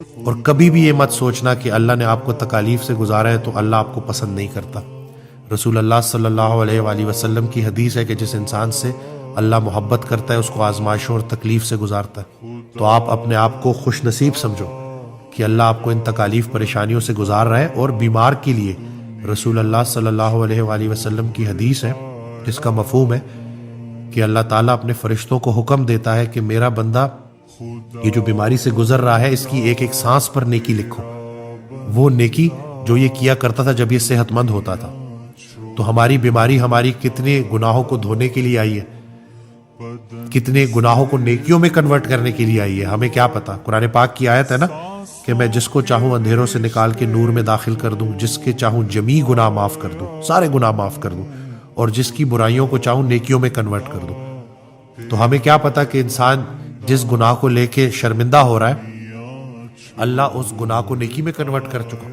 اور کبھی بھی یہ مت سوچنا کہ اللہ نے آپ کو تکالیف سے گزارا ہے تو اللہ آپ کو پسند نہیں کرتا۔ رسول اللہ صلی اللہ علیہ وآلہ وسلم کی حدیث ہے کہ جس انسان سے اللہ محبت کرتا ہے اس کو آزمائشوں اور تکلیف سے گزارتا ہے۔ تو آپ اپنے آپ کو خوش نصیب سمجھو کہ اللہ آپ کو ان تکالیف پریشانیوں سے گزار رہا ہے۔ اور بیمار کے لیے رسول اللہ صلی اللہ علیہ وآلہ وسلم کی حدیث ہے جس کا مفہوم ہے کہ اللہ تعالیٰ اپنے فرشتوں کو حکم دیتا ہے کہ میرا بندہ یہ جو بیماری سے گزر رہا ہے اس کی ایک ایک سانس پر نیکی لکھو، وہ نیکی جو یہ کیا کرتا تھا جب یہ صحت مند ہوتا تھا۔ تو ہماری بیماری ہماری کتنے گناہوں کو دھونے کے لیے آئی ہے، کتنے گناہوں کو نیکیوں میں کنورٹ کرنے کے لیے آئی ہے، ہمیں کیا پتا۔ قرآن پاک کی آیت ہے نا کہ میں جس کو چاہوں اندھیروں سے نکال کے نور میں داخل کر دوں، جس کے چاہوں جمیع گناہ معاف کر دوں، سارے گناہ معاف کر دوں، اور جس کی برائیوں کو چاہوں نیکیوں میں کنورٹ کر دوں۔ تو ہمیں کیا پتا کہ انسان جس گناہ کو لے کے شرمندہ ہو رہا ہے اللہ اس گناہ کو نیکی میں کنورٹ کر چکا۔